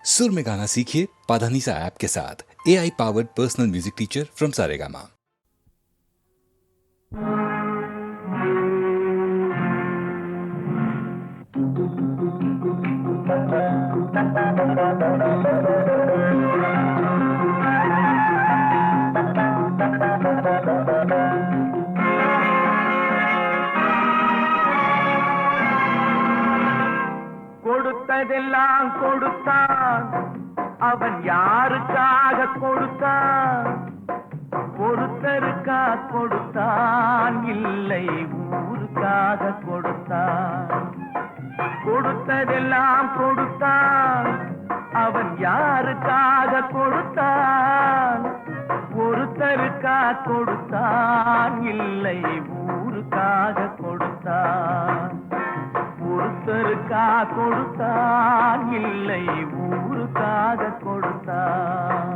सुर में गाना सीखिए पाधानीसा ऐप के साथ। AI powered personal music teacher from Saregama. கொடுத்ததெல்லாம் கொடுத்தான், அவன் யாருக்காக கொடுத்தான்? ஒருத்தருக்கா கொடுத்தான், இல்லை ஊருக்காக கொடுத்தான். கொடுத்ததெல்லாம் கொடுத்தான், அவன் யாருக்காக கொடுத்தான்? ஒருத்தருக்கா கொடுத்தான், இல்லை ஊருக்காக கொடுத்தான். ஒருத்தருக்கா கொடுத்தான், இல்லை ஊருக்காக கொடுத்தான்.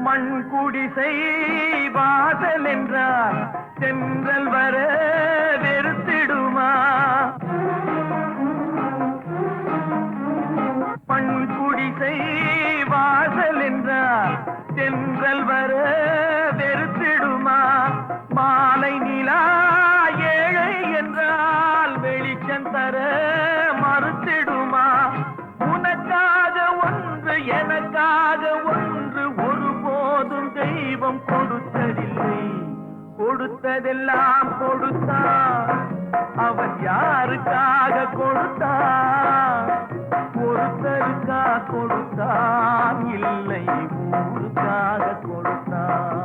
மண் குடிசை வாசல் என்றார் தென்றல் வர வெறுத்திடுமா? மண் குடிசை வாசல் என்றார் தென்றல் வர வெறுத்திடுமா? மாலை நிலா ஏழை என்றால் வெளிச்சம் தர மறுத்திடுமா? உனக்காக ஒன்று எனக்காக ஒன்று ஒருபோதும் தெய்வம் கொடுத்ததில்லை. கொடுத்ததெல்லாம் கொடுத்தான், அவன் யாருக்காக கொடுத்தான்? ஒருத்தருக்கா கொடுத்தான், இல்லை ஊருக்காக கொடுத்தான்.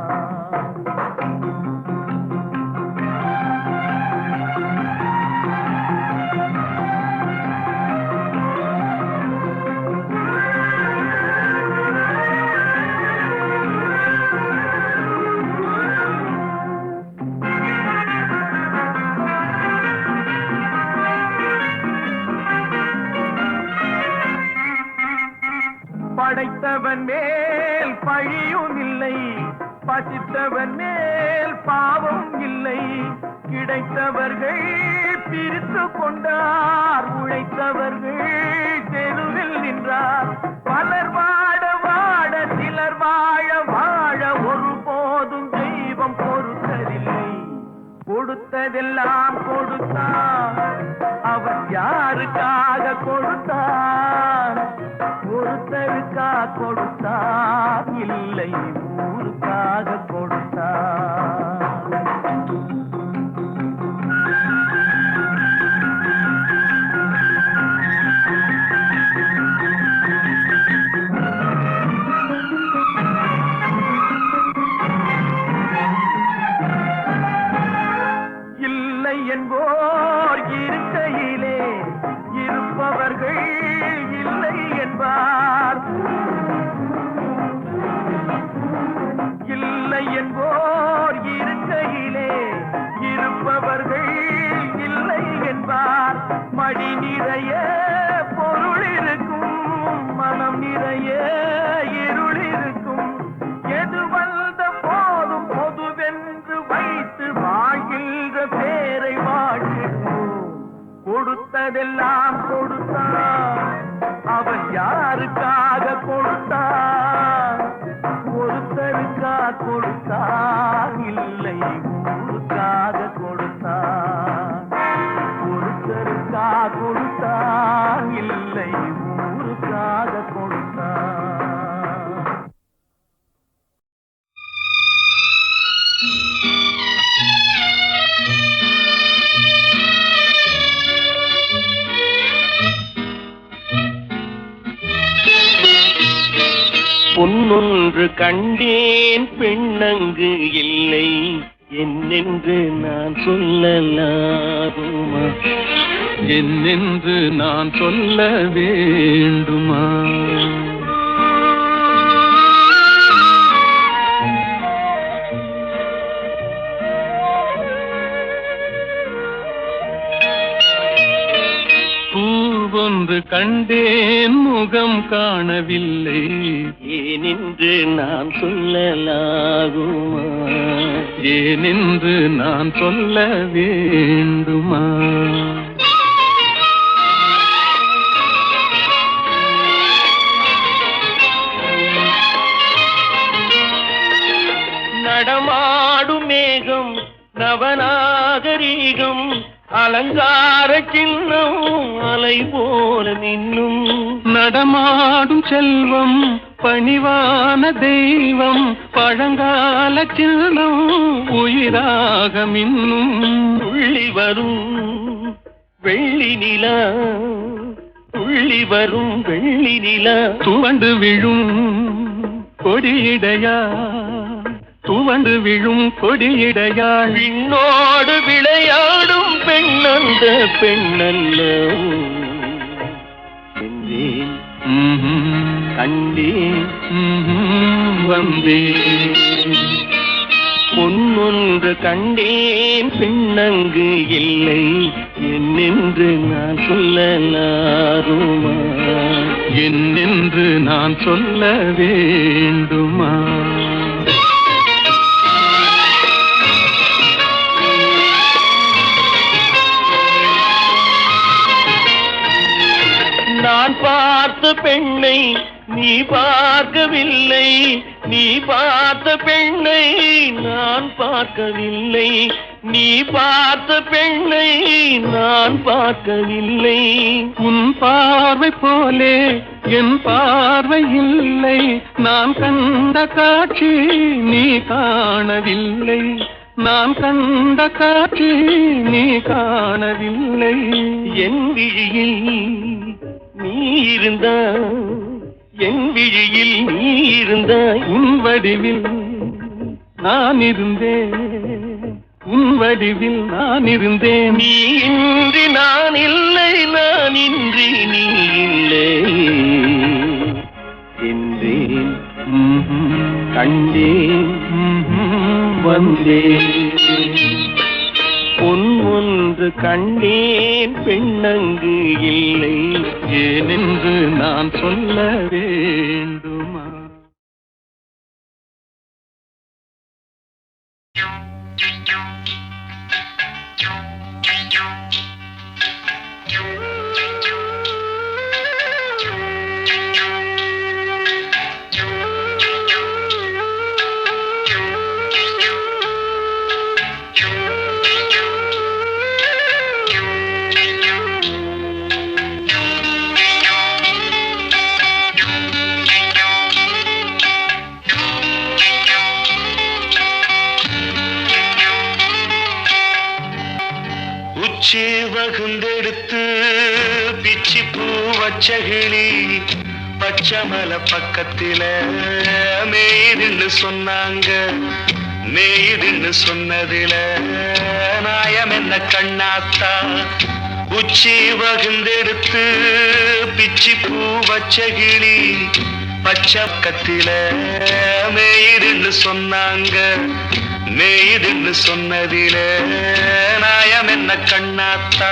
படைத்தவன் மேல் பழியும் இல்லை, பசித்தவன் மேல் பாவம் இல்லை. கிடைத்தவர்கள் பிரித்து கொண்டார், உழைத்தவர்கள் தெருவில் நின்றார். பலர் வாட வாட சிலர் வாழ வாழ ஒருபோதும் தெய்வம் பொறுத்ததில்லை. கொடுத்ததெல்லாம் கொடுத்தான், அவன் யாருக்காக கொடுத்தான்? ஒருத்தருக்கா கொடுத்தான், இல்லை ஊருக்காக கொடுத்தான். இல்லை என்போர் இருக்கையிலே இருப்பவர்கள் இல்லை என்பார். இல்லை என்போர் இருக்கையிலே இருப்பவர்கள் இல்லை என்பார். மடி நிறைய பொருள் இருக்கும், மனம் நிறைய இருள் இருக்கும். எது வந்த போதும் பொதுவென்று வைத்து வாழ்கின்ற பேரை வாழ்கின்றோம். கொடுத்ததெல்லாம் கொடுத்தான், அவன் யாருக்காக கொடுத்தான்? ஒருத்தருக்கா கொடுத்தான், இல்லை ஊருக்காக கொடுத்தான். ஒருத்தருக்கா கொடுத்தான், இல்லை ஊருக்காக கொடுத்தான். பொன்னொன்று கண்டேன் பெண்ணங்கு இல்லை, என்னென்று நான் சொல்லலாகுமா? என்னென்று நான் சொல்ல வேண்டுமா? பூவொன்று கண்டேன் முகம் காணவில்லை. ஏனென்று நான் சொல்லலாகுமா? ஏனென்று நான் சொல்ல வேண்டுமா? நடமாடும் மேகம் நவநாகரீகம் அலங்கார சின்னம் அலை போல நின்னும். நடமாடும் செல்வம் பணிவான தெய்வம் பழங்கால சின்னம் உயிராக மின்னும். துள்ளி வரும் வெள்ளி நிலா, துள்ளி வரும் வெள்ளி நிலா, துவண்டு விழும் கொடியிடையா, துவண்டு விழும் கொடியிடையாள். விண்ணோடு விளையாடும் பெண்ணந்த பெண்ணல்ல என்றேன், கண்டேன், வந்தேன். பொன்னொன்று கண்டேன் பெண்ணங்கு இல்லை, என்னென்று நான் சொல்லலாருமா? என்னென்று நான் சொல்ல வேண்டுமா? நான் பார்த்த பெண்ணை நீ பார்க்கவில்லை, நீ பார்த்த பெண்ணை நான் பார்க்கவில்லை, நீ பார்த்த பெண்ணை நான் பார்க்கவில்லை. உன் பார்வை போலே என் பார்வை இல்லை, நான் கண்ட காட்சி நீ காணவில்லை, நான் கண்ட காட்சி நீ காணவில்லை. என் விழியில் நீ இருந்தாய், என் விழியில் நீ இருந்தாய், உன் வடிவில் நான் இருந்தேன், உன் வடிவில் நான் இருந்தேன். நீ இன்றி நான் இல்லை, நான் இன்றி நீ இல்லை என்றேன், கண்டேன், வந்தேன். பொன் ஒன்று கண்டேன் பெண்ணங்கு இல்லை, ஏனென்று நான் சொல்ல வேண்டுமா? உச்சி வகுந்தெடுத்து பிச்சி பூ வச்சகிளி பச்சமல பக்கத்தில மேய்துன்னு சொன்னாங்க. மேய்துன்னு சொன்னதில நாயம் என்ன கண்ணாத்தா? உச்சி வகுந்தெடுத்து பிச்சி பூ வச்சகிளி பச்சக்கத்தில மேய்துன்னு சொன்னாங்க. மேய்துன்னு சொன்னதில நாயம் என்ன கண்ணாத்தா?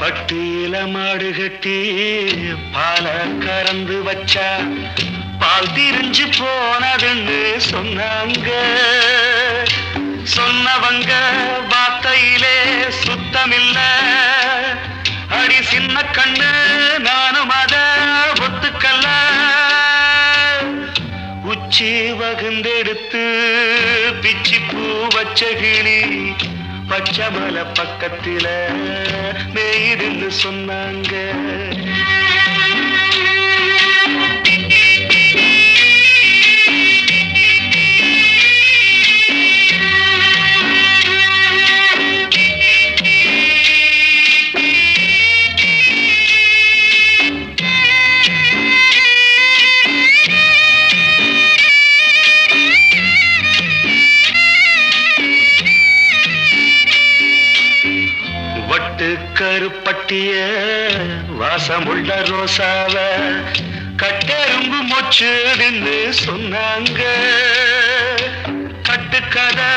பட்டியில மாடு கட்டி பால கறந்து வச்சா பால் திரிஞ்சு போனதுன்னு சொன்னாங்க. சொன்னவங்க வார்த்தையிலே சுத்தமில்ல. அடி சின்ன கண்ணு நானும் அத ஒத்துக்கல்ல. உச்சி வகுந்தெடுத்து பிச்சி பூ வச்ச கிளி பச்சமல பக்கத்தில மேய்துன்னு சொன்னாங்க. கட்டிய வாசமுள்ள ரோசாவ கட்டெரும்பு மொச்சுதுன்னு சொன்னாங்க. கட்டுக்கதை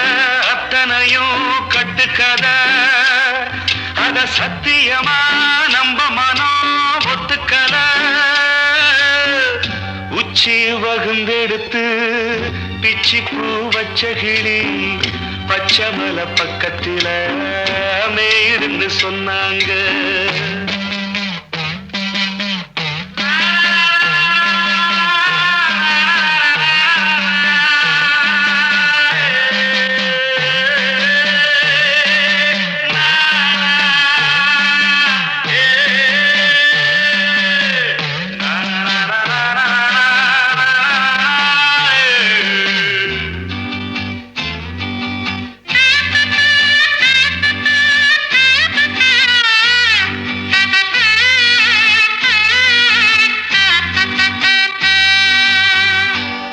அத்தனையும் கட்டுக்கதை, அத சத்தியமா நம்ப மனம் ஒத்துக்கல. உச்சி வகுந்தெடுத்து பிச்சி பூ வச்ச கிளி பச்சை மலை பக்கத்தில மேயிருந்து சொன்னாங்க.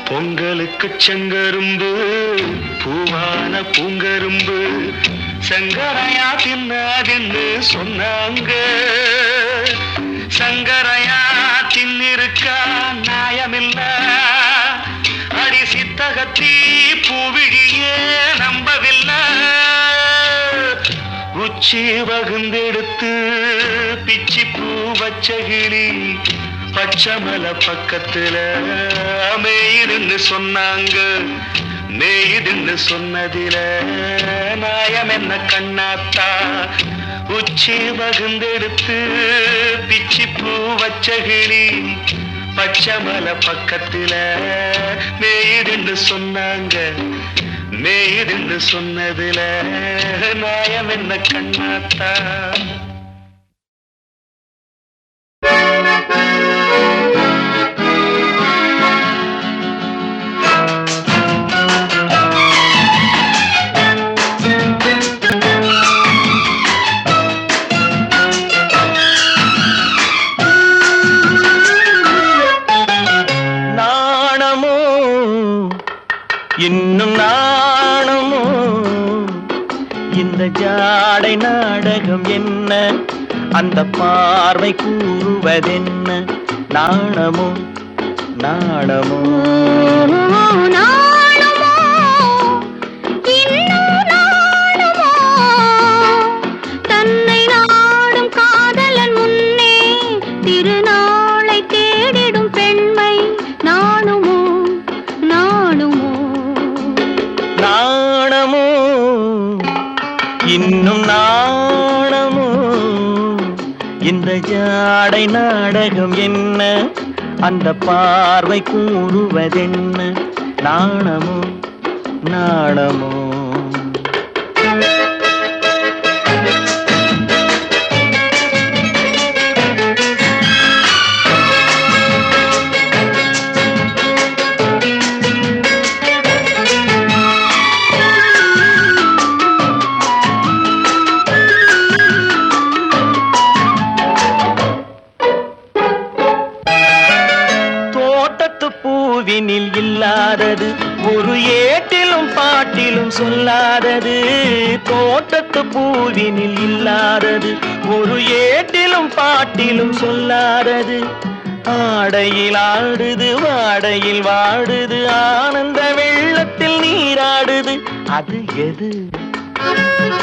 பொங்கலுக்கு செங்கரும்பு பூவான பூங்கரும்பு சங்கரையா தின்னாதுன்னு சொன்னாங்க. சங்கரையா தின்னிருக்கா நியாயமில்ல, அடி சித்தகத்தி பூவிழியே நம்பவில்லை. உச்சி வகுந்தெடுத்து பிச்சி பூ வச்ச கிளி பச்சை மலை பக்கத்துல மேயுதுன்னு சொன்னாங்க. மேயுதுன்னு சொன்னதில நாயம் என்ன கண்ணாத்தா. உச்சி வகுந்தெடுத்து பிச்சி பூ வச்ச கிளி பச்சை மலை பக்கத்துல மேயுதுன்னு சொன்னாங்க. மேயுதுன்னு சொன்னதில நாயம் என்ன கண்ணாத்தா. இன்னும் நாணமோ இந்த ஜாடை நாடகம் என்ன, அந்த பார்வை கூறுவதென்ன, நாணமோ நாணமோ நாணமோ இன்னும் நாணமோ, தன்னை நாடும் காதலன் முன்னே திருநாளை தேடிடும் பெண்மை நாணுமோ நாணுமோ நாணமோ இன்னும் நாணமோ இந்த ஜாடை நாடகம் என்ன, அந்த பார்வை கூறுவதென்ன, நாணமோ நாணமோ. பூவினில் இல்லாதது ஒரு ஏட்டிலும் பாட்டிலும் சொல்லாதது, தோட்டத்து பூவினில் இல்லாதது ஒரு ஏட்டிலும் பாட்டிலும் சொல்லாதது, ஆடையில் ஆடுது வாடையில் வாடுது ஆனந்த வெள்ளத்தில் நீராடுது, அது எது?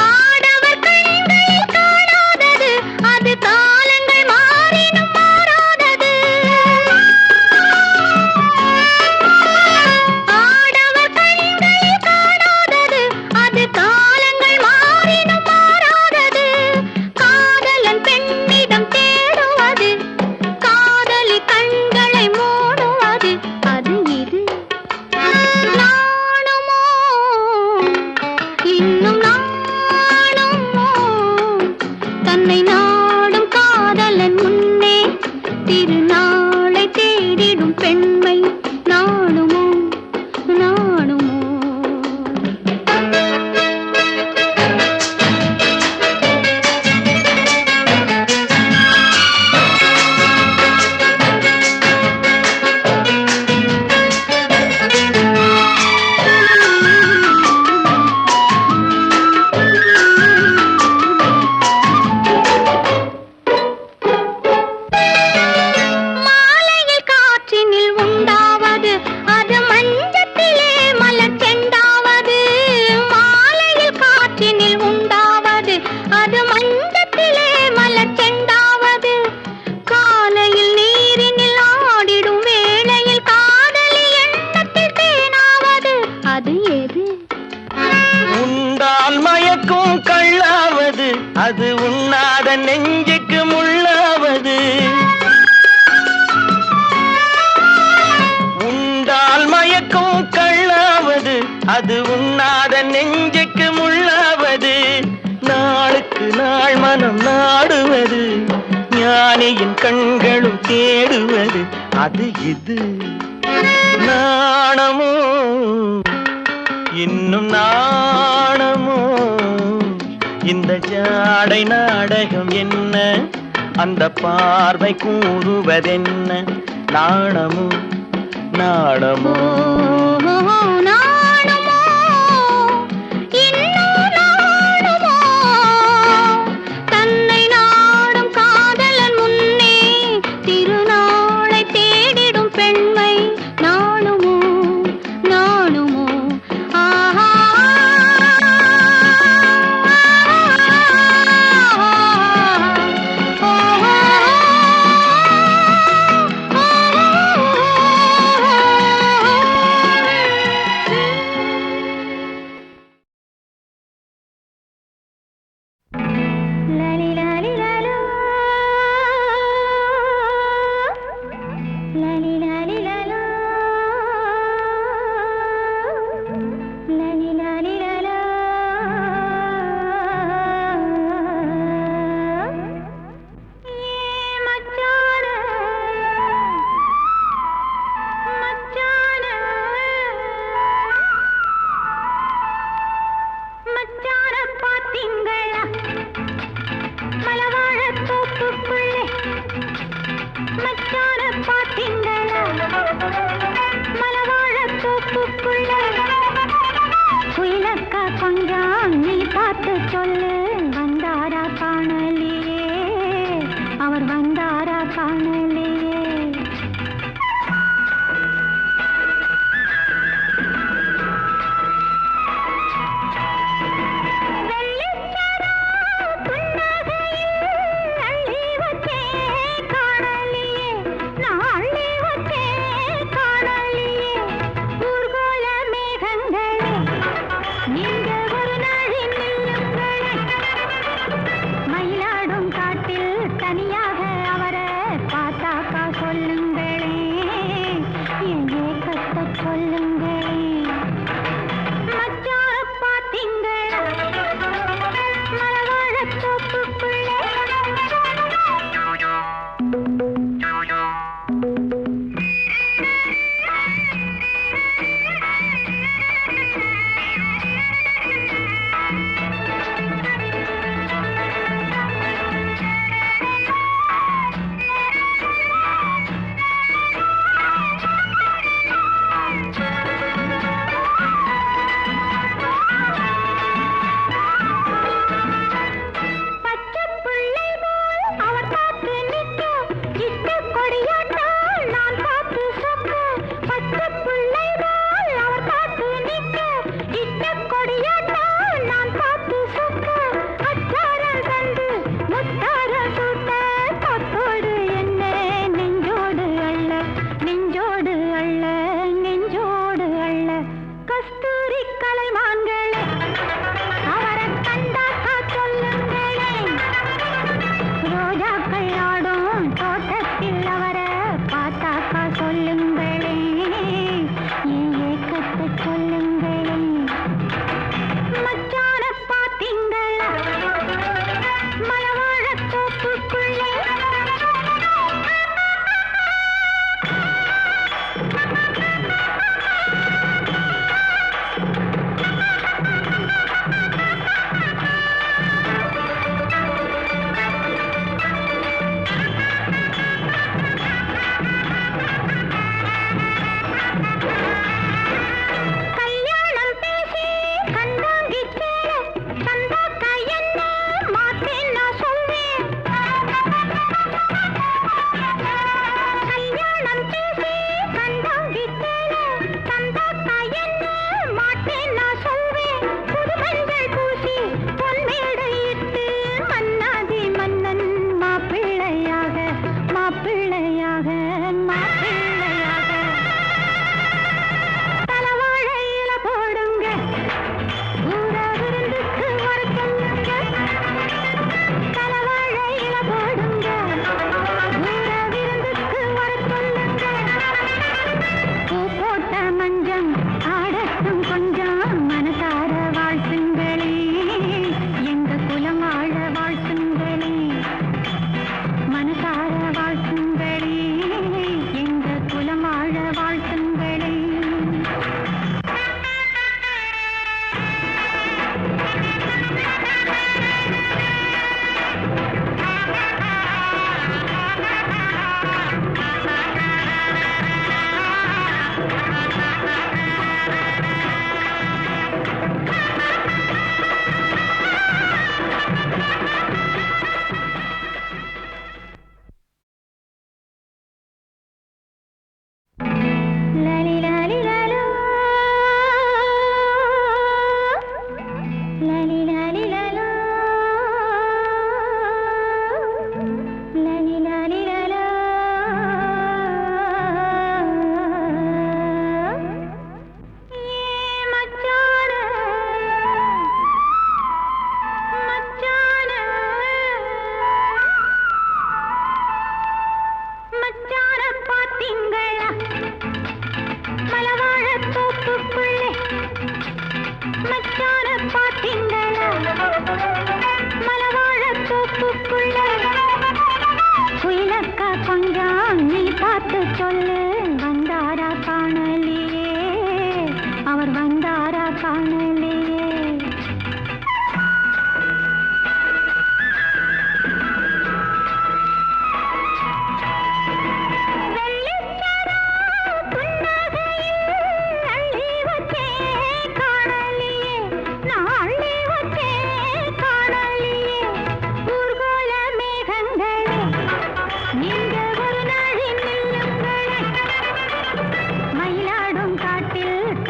ஆடவர் கண்களில் காணாதது, அது காலங்கள் மாறினும் மாறாதது. ஆடவர் கண்களில் காணாதது, அது காலங்கள் மாறினும் மாறாதது. காதலன் பெண்ணிடம் தேடுவது, காதலி கண்களை மூடுவது, அது இது. நாணுமோ இன்னும் நாணுமோ நெஞ்சுக்கு முள்ளாவது. உண்டால் மயக்கும் கள்ளாவது, அது உண்ணாத நெஞ்சுக்கு முள்ளாவது. நாளுக்கு நாள் மனம் நாடுவது, ஞானியின் கண்களும் தேடுவது, அது இது. நாணமோ இன்னும் நாணமோ, இந்த ஜாடை நாடகம் என்ன, அந்த பார்வை கூறுவதென்ன. நாணமோ நாணமோ நாணமோ இன்னும் நாணமோ, தன்னை நாடும் காதலன் முன்னே திருநாளை தேடிடும் பெண்மை. நாணுமோ நாணுமோ ஆஹா லாலி லாலி லாலோ, லாலி லாலி லாலோ, லாலி லாலி லாலோ. ஏ மச்சான மச்சான மச்சான பாத்தீங்களா மலவாழத் தோப்புக்குள்ளே. மச்சான பாத்தீங்களா மலவாழத் தோப்புக்குள்ளே. குயிலக்கா கொஞ்சம் நீ பார்த்து சொல்லு, வந்தாரா காணலியே, அவர் வந்தாரா காணலியே. மயிலாடும் காட்டில் தனியாக அவரை பார்த்தாக்கா சொல்லுங்களே, என் ஏக்கத்தை சொல்லுங்களே. மச்சான பாத்தீங்களா மலவாழத் தோப்புக்குள்ளே. தோட்டத்தில் அவரை பார்த்தாக்கா சொல்லுங்களே,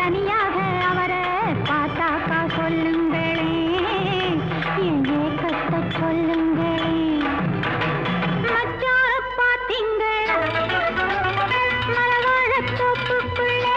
தனியாக அவரை பார்த்தாக்கா சொல்லுங்களே என் ஏக்கத்தை சொல்லுங்களே மச்சார பாத்தீங்களா மலவாழ தோப்புக்குள்ளே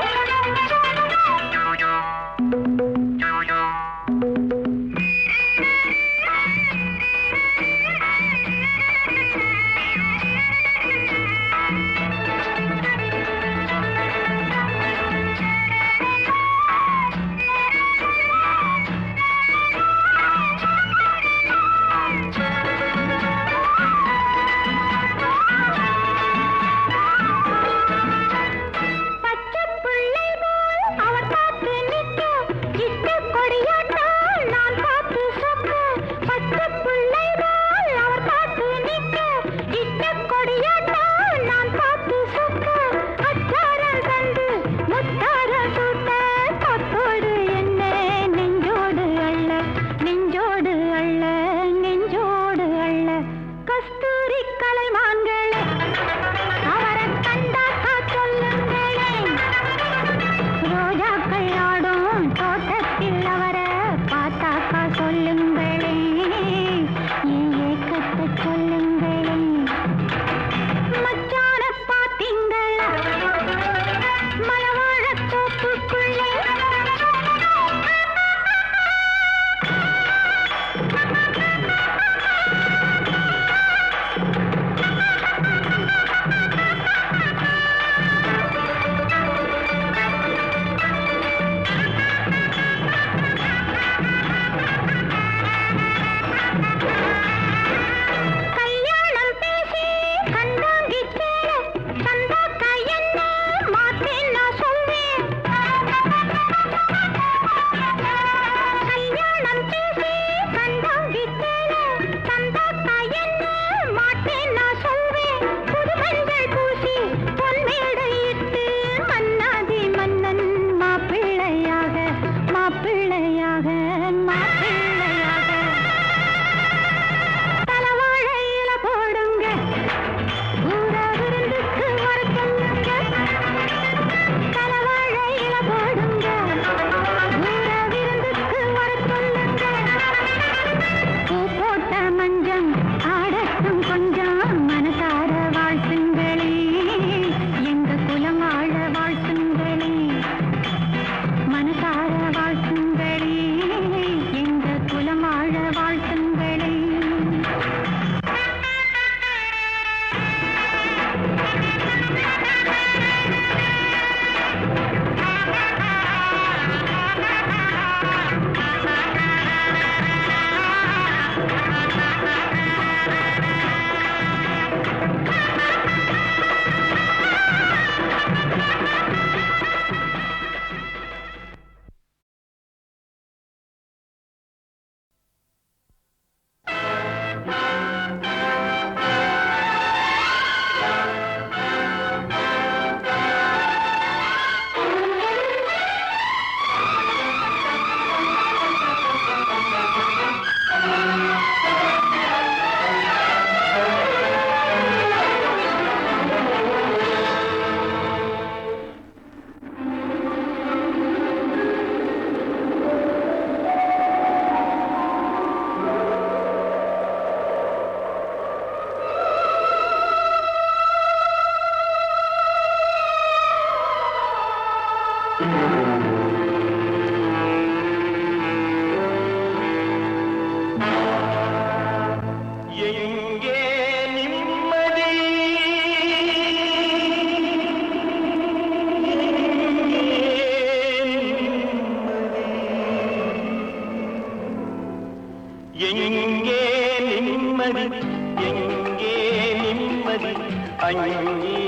அங்கே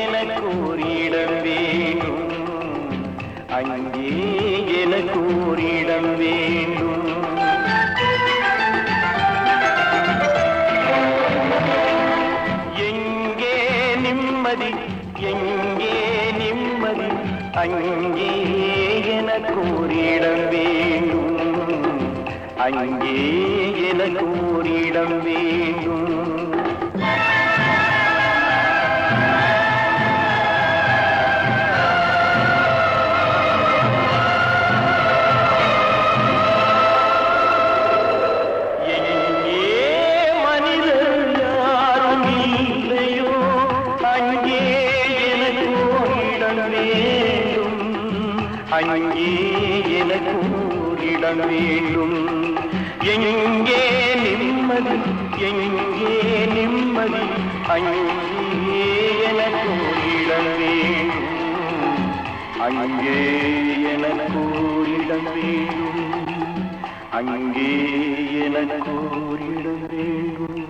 எனக்கு ஒரு இடம் வேண்டும், அங்கே எனக்கு ஒரு இடம் வேண்டும். எங்கே நிம்மதி, எங்கே நிம்மதி, அங்கே எனக்கு ஒரு இடம் வேண்டும், அங்கே எனக்கு ஒரு இடம் வேண்டும். அங்கே எனக்கு இடம் வேண்டும். எங்கே நிம்மதி, எங்கே நிம்மதி, அங்கே எனக்கு இடம் வேண்டும். அங்கே எனக்கு இடம் வேண்டும். அங்கே எனக்கு இடம் வேண்டும்.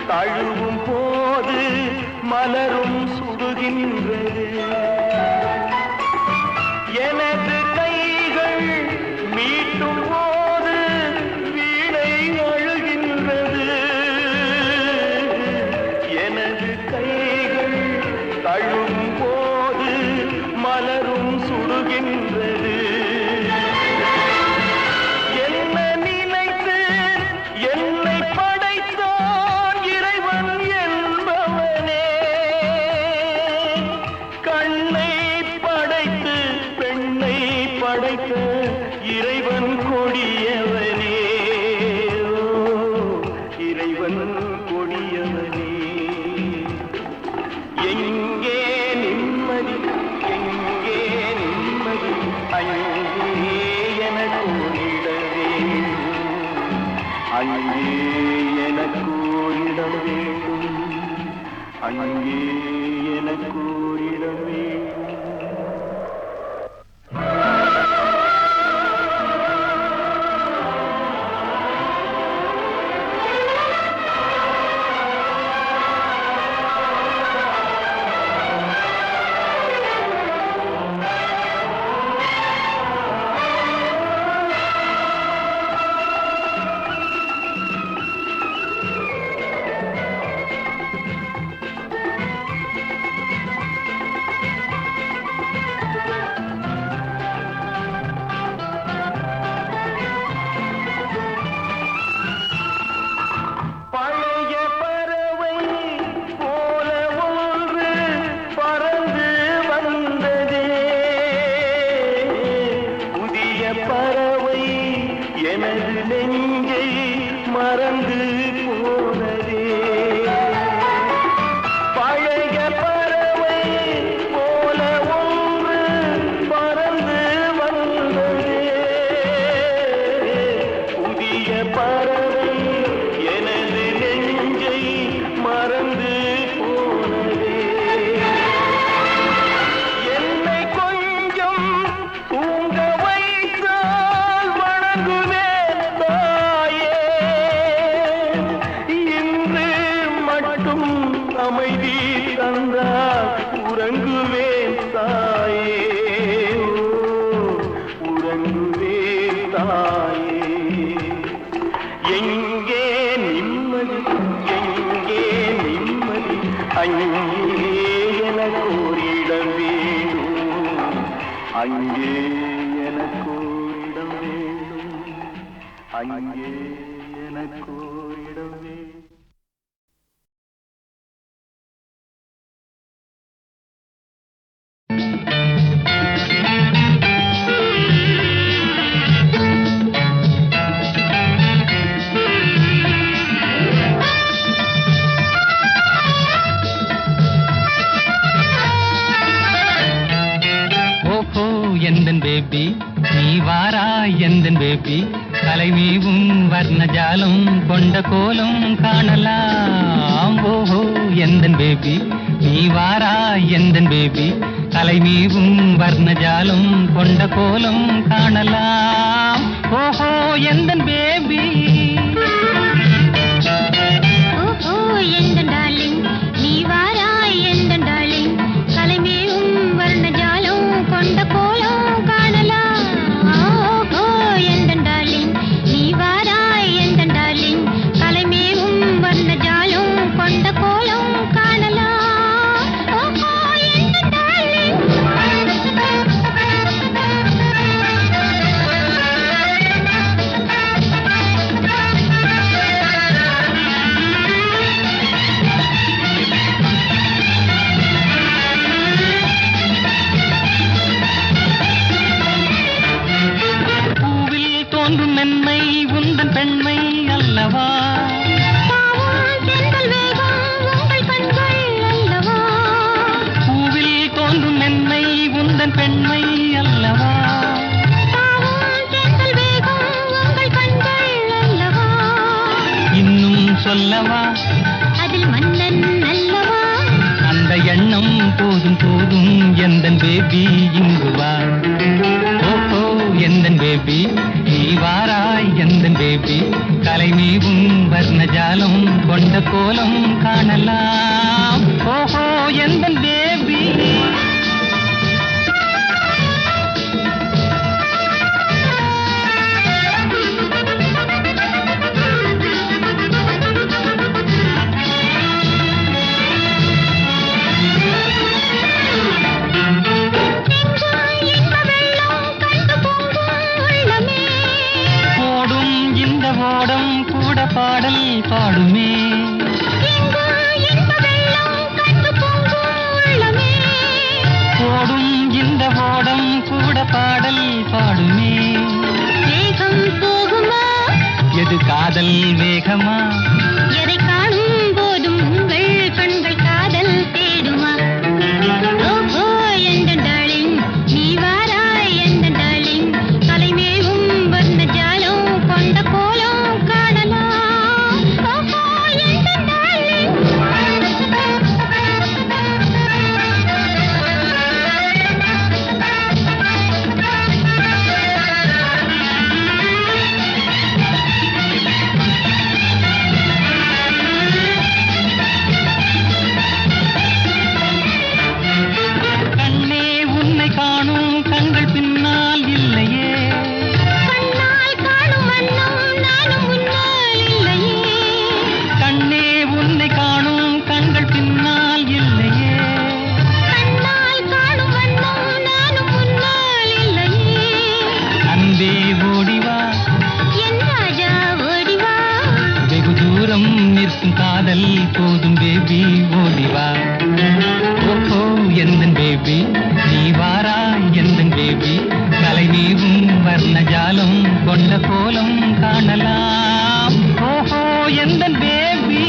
தழுவும் போது மலரும் சுடுகின்றது. எனது கைகள் மீட்டும் போது வீணை அழுகின்றது. எனது கைகள் தழுவும் போது மலரும் சுடுகின்றது. இறைவன் கொடியவனே, இறைவன் கொடியவனே. எங்கே நிம்மதி, எங்கே நிம்மதி, அங்கே எனக்கு இடம் வேண்டும். அங்கே எனக்கு இடம் வேண்டும். அங்கே எனக்கு இடம் வேண்டும். பறவை எனது நெஞ்சை மறந்து போனதே. பழைய பறவை போல ஒன்று பறந்து வந்ததே. புதிய பறவை எனது நெஞ்சை மறந்து போனதே. என்னை கொஞ்சம் தூங்க அமைதி தந்தால் உறங்குவேன் தாயே, உறங்குவேன் தாயே. எங்கே நிம்மதி, எங்கே நிம்மதி, அங்கே எனக்கு ஒரு இடம் வேண்டும். அங்கே எனக்கு ஒரு இடம் வேண்டும். அங்கே எனக்கு ஒரு இடம் வேண்டும். எந்தன் பேபி நீ வாரா எந்தன் பேபி கலைமீவும் வர்ணஜாலம் கொண்ட கோலம் காணலாம். ஓஹோ எந்தன் பேபி நீ வாரா எந்தன் பேபி கலைமீவும் வர்ணஜாலம் கொண்ட கோலம் காணலாம் ஓஹோ எந்தன் பேபி ஓஹோ எந்தன் டார்லிங் நீ வாராய் எந்தன் டார்லிங் கலைமேவும் வர்ணஜாலம் கொண்ட கோலம் காணலாம் ஓஹோ எந்தன் டார்லிங் நீ வாராய் எந்தன் டார்லிங் கலைமேவும் வர்ணஜாலம் கொண்ட கோலம் காணலாம் ஓஹோ எந்தன் டார்லிங் பூவில் தோன்றும் மென்மை உந்தன் பெண்மை அல்லவா பாவம் செந்தல் வேகம் உங்கள் கண்கள் அல்லவா பூவில் தோன்றும் மென்மை உந்தன் பெண்மை அல்லவா பாவம் செந்தல் வேகம் உங்கள் கண்கள் அல்லவா இன்னும் சொல்லவா அதில் மன்னன் அல்லவா அந்த எண்ணம் போதும் போதும் எந்தன் பேபி இங்கு வா ஓஹோ எந்தன் பேபி நீ வாராய் எந்தன் பேபி கலைமீவும் வர்ணஜாலம் கொண்ட கோலம் காணலாம் ஓஹோ எந்தன் பேபி இன்ப வெள்ளம் கண்டு பொங்கும் உள்ளமே ஓடும் இந்த ஓடம் கூட பாடல் பாடுமே இன்ப வெள்ளம் கண்டு பொங்கும் உள்ளமே ஓடும் இந்த ஓடம் கூட பாடல் பாடுமே வேகம் போகுமா எது காதல் வேகமா எதை காணும் போதும் உங்கள் கண்கள் காதல் தேடுமா ஓஹோ எந்தன் டார்லிங் நீ வாராய் எந்தன் டார்லிங் கலைமேவும் வர்ணஜாலம் கொண்ட கோலம் காணலாம் ஓஹோ எந்தன் டார்லிங் கண்ணே உன்னை காணும் கண்கள் பின்னால் இல்லையே கண்ணால் காணும் வண்ணம் நானும் முன்னால் இல்லையே கண்ணே உன்னை காணும் கண்கள் பின்னால் இல்லையே கண்ணால் காணும் வண்ணம் நானும் முன்னால் இல்லையே அன்பே ஓடிவா என் ராஜா ஓடிவா வெகு தூரம் நிற்கும் காதல் போதும் பேபி ஓடிவா ஓஹோ எந்தன் பேபி நீ வாரா எந்தன் பேபி கலைமீவும் வர்ணஜாலம் கொண்ட கோலம் காணலாம் ஓஹோ எந்தன் பேபி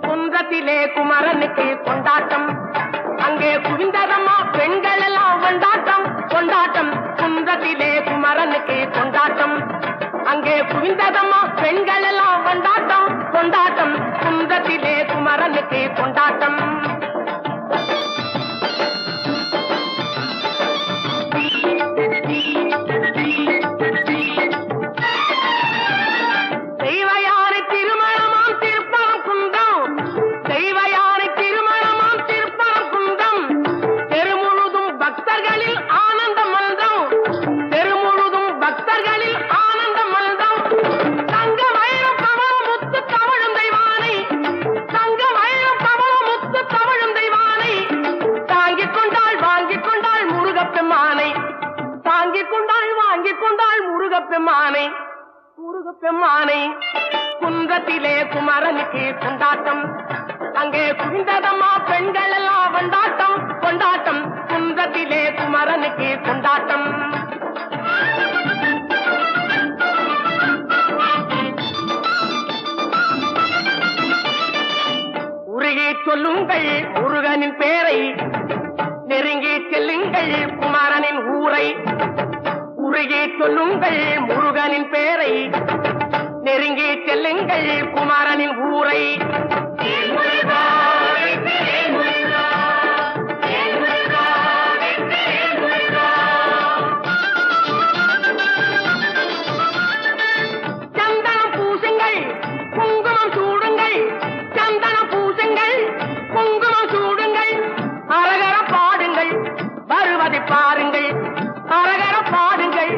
குன்றத்திலே குமரனுக்கு கொண்டாட்டம் அங்கே குவிந்ததம்மா பெண்கள் எல்லாம் கொண்டாட்டம் கொண்டாட்டம் குன்றத்திலே குமரனுக்கு கொண்டாட்டம் அங்கே குவிந்ததம்மா பெண்கள் எல்லாம் கொண்டாட்டம் கொண்டாட்டம் குன்றத்திலே குமரனுக்கு கொண்டாட்டம் தெய்வயானை திருமணமாம் திருப்பரம் குன்றம் தெய்வயானை திருமணமாம் திருப்பரம் குன்றம் தெருமுழுதும் பக்தர்களில் ஆனந்த மல்தம் தெருமுழுதும் பக்தர்களில் ஆனந்த மல்தம் தங்க வைரம் கமல முத்து தவழும் தெய்வானை தங்க வைரம் கமல முத்து தவழும் தெய்வானை தாங்கிக் கொண்டாள் வாங்கிக் கொண்டாள் முருகப்பெம்மானை தாங்கிக் கொண்டாள் வாங்கிக் கொண்டாள் முருகப்பெம்மானை முருகப்பெம்மானை குன்றத்திலே குமரனுக்கு கொண்டாட்டம் அங்கே குவிந்ததம்மா பெண்கள் எல்லாம் கொண்டாட்டம் கொண்டாட்டம் குன்றத்திலே குமரனுக்கு கொண்டாட்டம் உருகி சொல்லுங்கள் முருகனின் பேரை நெருங்கி செல்லுங்கள் குமரனின் ஊரை முருகி சொல்லுங்கள் முருகனின் பேரை, நெருங்கி செல்லுங்கள் குமாரனின் ஊரை. சந்தனம் பூசுங்கள் குங்குமம் சூடுங்கள், சந்தனம் பூசுங்கள் குங்குமம் சூடுங்கள், அரகர பாடுங்கள் வருவதை பாருங்கள், அரகர பாடுங்கள்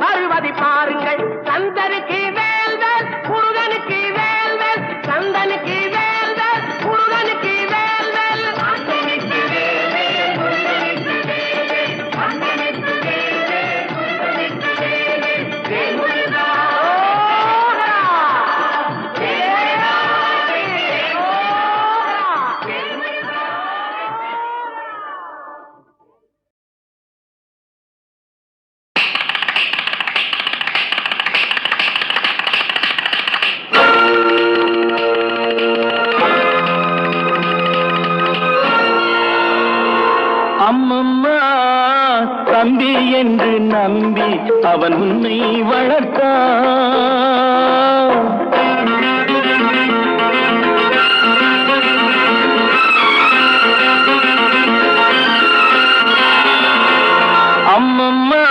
வருவதை பாருங்கள். சந்தனுக்கு வேல்வேல் முருகனுக்கு வேல்வேல், சந்தனுக்கு வேல்வேல் முருகனுக்கு வேல்வேல். சந்தனுக்கு வேல்வேல் முருகனுக்கு வேல்வேல், சந்தனுக்கு வேல்வேல் முருகனுக்கு வேல்வேல். வேல் முருகா ஓஹரா, வேல் முருகா ஓஹரா, வேல் முருகா. அம்மம்மா தம்பி என்று நம்பி அவன் உன்னை வளர்த்தான். அம்மம்மா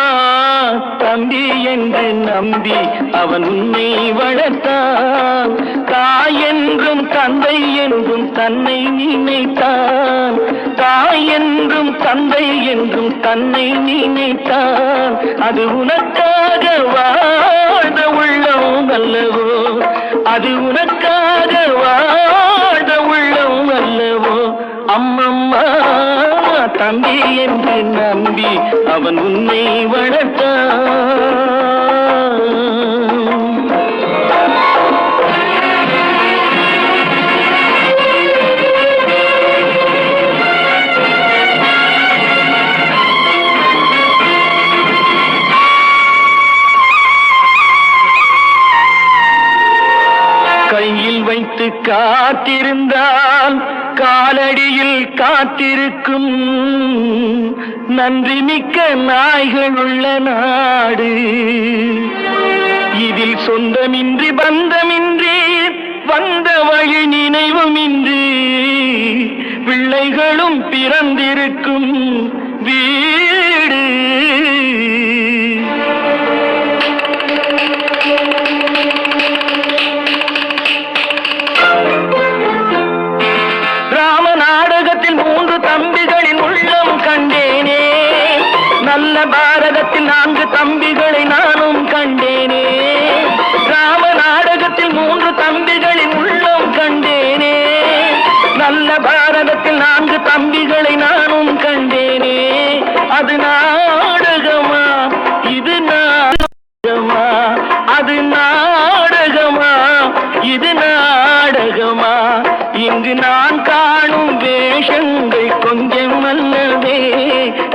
தம்பி என்று நம்பி அவன் உன்னை வளர்த்தான். தாய் என்றும் தந்தை என்றும் தன்னை நினைத்தான், தாய் என்றும் தந்தை என்றும் தன்னை நினைத்தான். அது உனக்காக வாழ்ந்த உள்ளம் அல்லவோ, அது உனக்காக வாழ்ந்த உள்ளம் அல்லவோ. அம்மம்மா தம்பி என்று நம்பி அவன் உன்னை வளர்த்தான். கையில் வைத்து காத்திருந்தால் காலடியில் காத்திருக்கும் நன்றி மிக்க நாய்கள் உள்ள நாடு. இதில் சொந்தமின்றி பந்தமின்றி வந்த வழி நினைவுமின்றி பிள்ளைகளும் பிறந்திருக்கும் வீடு. நாடகத்தில் 3 தம்பிகளின் உள்ளம் கண்டேனே, நல்ல பாரதத்தில் 4 தம்பிகளை நானும் கண்டேனே. ராம நாடகத்தில் 3 தம்பிகளின் உள்ளம் கண்டேனே, நல்ல பாரதத்தில் 4 தம்பிகளை நானும் கண்டேனே. அது நாடகமா இது நாடகமா, அது நாடகமா இது நாடகமா. இங்கு நான் காணும் வேஷங்கள் கொஞ்சம் அல்லவே,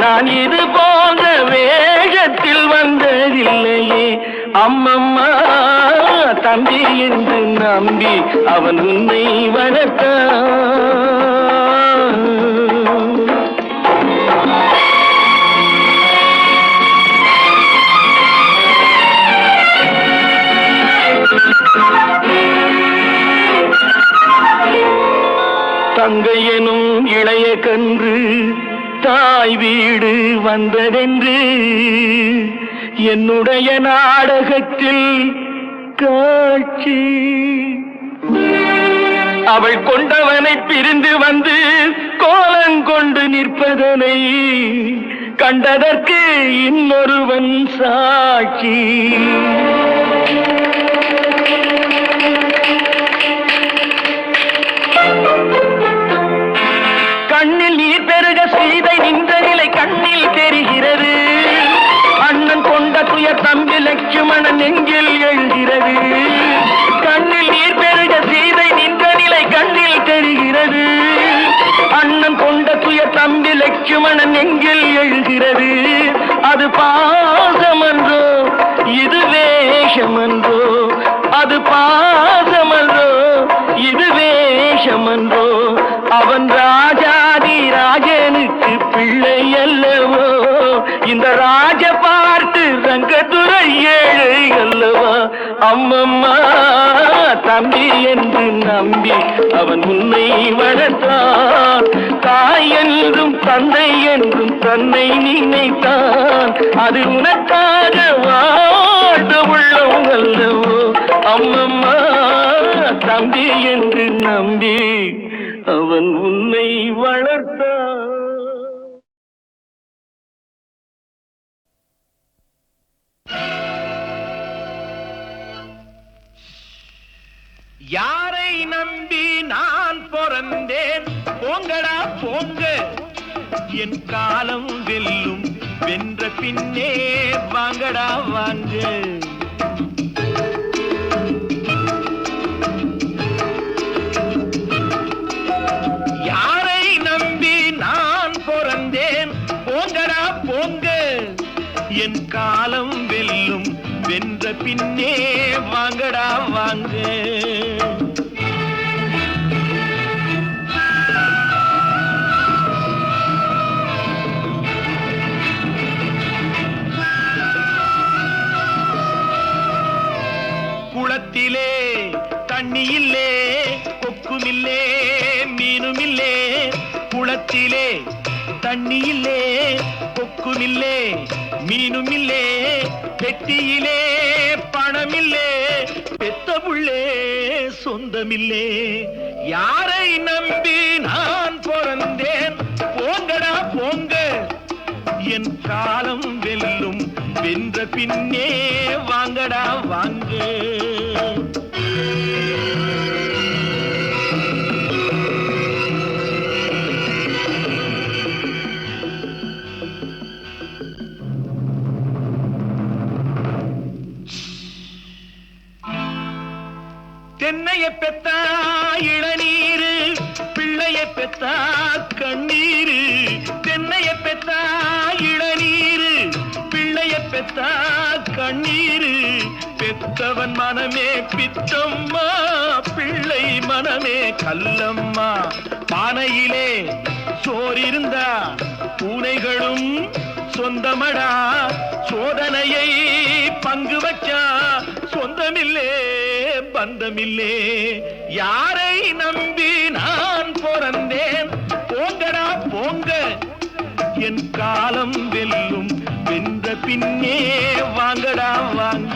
நான் இது போன்ற வேஷத்தில் வந்ததில்லையே. அம்மம்மா தம்பி என்று நம்பி அவன் உன்னை வளர்த்தான். தங்கை எனும் இளைய கன்று தாய் வீடு வந்ததென்று என்னுடைய நாடகத்தில் காட்சி. அவள் கொண்டவனை பிரிந்து வந்து கோலங்கொண்டு நிற்பதனை கண்டதற்கு இன்னொருவன் சாட்சி. கண்ணில் நீர் பெருக சீதை நின்ற நிலை கண்ணில் தெரிகிறது. அண்ணன் கொண்ட துயர் தம்பி லட்சுமணன் நெஞ்சில் எழுகிறது. கண்ணில் நீர் பெருக சீதை நின்ற நிலை கண்ணில் தெரிகிறது. அண்ணன் கொண்ட துயர் தம்பி லட்சுமணன் நெஞ்சில் எழுகிறது. அது பாசமன்றோ இது வேஷமன்றோ, அது பாசமன்றோ இது வேஷமன்றோ. அவன் ராஜாதி ராஜனுக்கு பிள்ளை அல்லவோ இந்த ராஜ பார்த்து ரங்கதுரை ஏழை அல்லவா அம்மம்மா தம்பி என்று நம்பி அவன் உன்னை வளர்த்தான் தாய் என்றும் தந்தை என்றும் தன்னை நினைத்தான் அது உனக்காக வாழ்ந்த உள்ளம் அல்லவோ அம்மம்மா தம்பி என்று நம்பி அவன் உன்னை வளர்த்தான். யாரை நம்பி நான் பிறந்தேன் போங்கடா போங்க என் காலம் வெல்லும் வென்ற பின்னே வாங்கடா வாங்க யாரை நம்பி நான் பிறந்தேன் போங்கடா போங்க என் காலம் வெல்லும் வென்ற பின்னே வாங்கடா வாங்க குளத்திலே தண்ணி இல்லே கொக்குமில்லே மீனுமில்லே குளத்திலே தண்ணி இல்லே கொக்குமில்லே மீனுமில்லே பெட்டியிலே பணமில்லே பெத்த புள்ளே சொந்தமில்லே யாரை நம்பி நான் பிறந்தேன் போங்கடா போங்க என் காலம் வெல்லும் வென்ற பின்னே வாங்கடா வாங்க தென்னைய பெத்தா இளநீரு பிள்ளைய பெத்தா கண்ணீரு தென்னைய பெத்தா இளநீரு பிள்ளைய பெத்தா கண்ணீரு பெத்தவன் மனமே பித்தம்மா பிள்ளை மனமே கல்லம்மா பானையிலே சோறிருந்தா பூனைகளும் சொந்தமடா சோதனையை பங்கு வச்சா சொந்தமில்லே பந்தமில்லே யாரை நம்பி நான் பிறந்தேன் போங்கடா போங்க என் காலம் வெல்லும் வென்ற பின்னே வாங்கடா வாங்க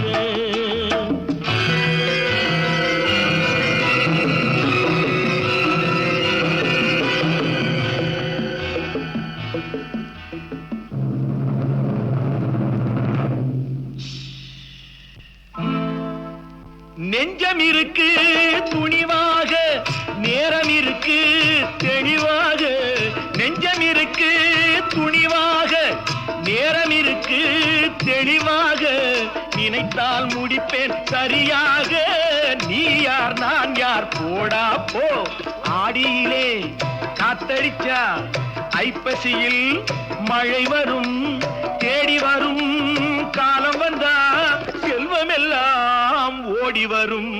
நெஞ்சம் இருக்கு துணிவாக நேரம் இருக்கு தெளிவாக நெஞ்சம் இருக்கு துணிவாக நேரம் இருக்கு தெளிவாக நினைத்தால் முடிப்பேன் சரியாக நீ யார் நான் யார் போடா போ ஆடியிலே காத்தடிச்சா ஐப்பசியில் மழை வரும் தேடி வரும் காலம் வந்தா செல்வமெல்லாம் ஓடி வரும்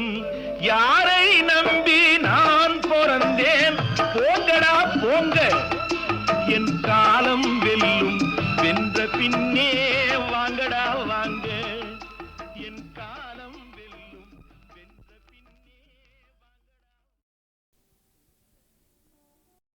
யாரை நம்பி நான் பிறந்தேன் போங்கடா போங்க என் காலம் வெல்லும் வென்ற பின்னே வாங்கடா வாங்க என் காலம்